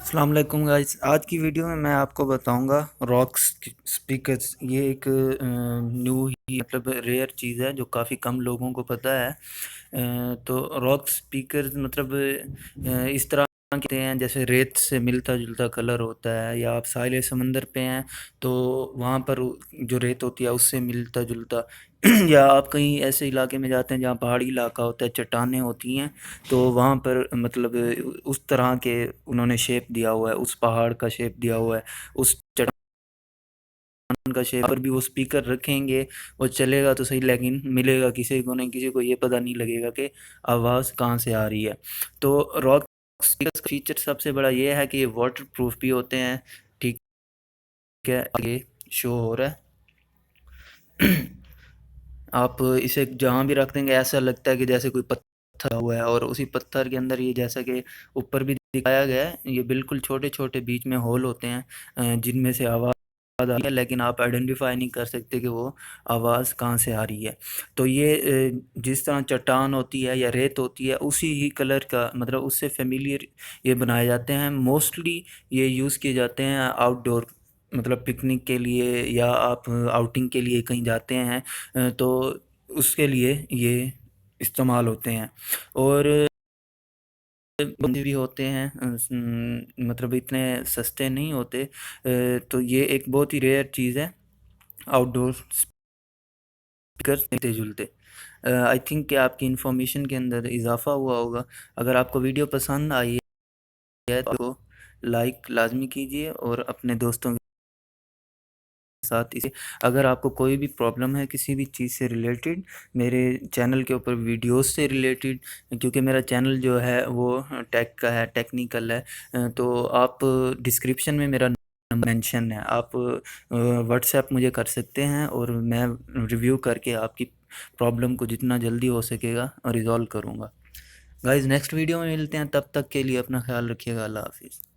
अस्सलाम वालेकुम गाइस। आज की वीडियो में मैं आपको बताऊंगा रॉक्स स्पीकर्स। ये एक न्यू ही मतलब रेयर चीज़ है जो काफ़ी कम लोगों को पता है। तो रॉक स्पीकर्स मतलब इस तरह के हैं जैसे रेत से मिलता जुलता कलर होता है, या आप साहिल समंदर पे हैं तो वहाँ पर जो रेत होती है उससे मिलता जुलता या आप कहीं ऐसे इलाके में जाते हैं जहाँ पहाड़ी इलाका होता है, चट्टानें होती हैं, तो वहाँ पर मतलब उस तरह के उन्होंने शेप दिया हुआ है, उस पहाड़ का शेप दिया हुआ है, उस चट्टान का शेप पर भी वो स्पीकर रखेंगे। वो चलेगा तो सही, लेकिन मिलेगा किसी को नहीं, किसी को ये पता नहीं लगेगा कि आवाज़ कहाँ से आ रही है। तो रॉक स्पीकर का फीचर सबसे बड़ा ये है कि ये वाटर प्रूफ भी होते हैं। ठीक है, आगे शो हो रहा है। आप इसे जहाँ भी रख देंगे ऐसा लगता है कि जैसे कोई पत्थर हुआ है, और उसी पत्थर के अंदर ये जैसा कि ऊपर भी दिखाया गया है, ये बिल्कुल छोटे छोटे बीच में होल होते हैं जिनमें से आवाज़ आ रही है, लेकिन आप आइडेंटिफाई नहीं कर सकते कि वो आवाज़ कहाँ से आ रही है। तो ये जिस तरह चट्टान होती है या रेत होती है उसी ही कलर का मतलब उससे फेमिलियर ये बनाए जाते हैं। मोस्टली ये यूज़ किए जाते हैं आउटडोर, मतलब पिकनिक के लिए, या आप आउटिंग के लिए कहीं जाते हैं तो उसके लिए ये इस्तेमाल होते हैं। और भी होते हैं मतलब इतने सस्ते नहीं होते। तो ये एक बहुत ही रेयर चीज़ है, आउटडोर स्पीकर मिलते जुलते। आई थिंक कि आपकी इन्फॉर्मेशन के अंदर इजाफा हुआ होगा। अगर आपको वीडियो पसंद आई है तो लाइक लाजमी कीजिए और अपने दोस्तों साथ इसे, अगर आपको कोई भी प्रॉब्लम है किसी भी चीज़ से रिलेटेड, मेरे चैनल के ऊपर वीडियोस से रिलेटेड, क्योंकि मेरा चैनल जो है वो टेक का है, टेक्निकल है, तो आप डिस्क्रिप्शन में मेरा नंबर मेंशन है, आप व्हाट्सएप मुझे कर सकते हैं और मैं रिव्यू करके आपकी प्रॉब्लम को जितना जल्दी हो सकेगा रिज़ॉल्व करूँगा। गाइज़ नेक्स्ट वीडियो में मिलते हैं, तब तक के लिए अपना ख्याल रखिएगा। अल्लाह हाफिज़।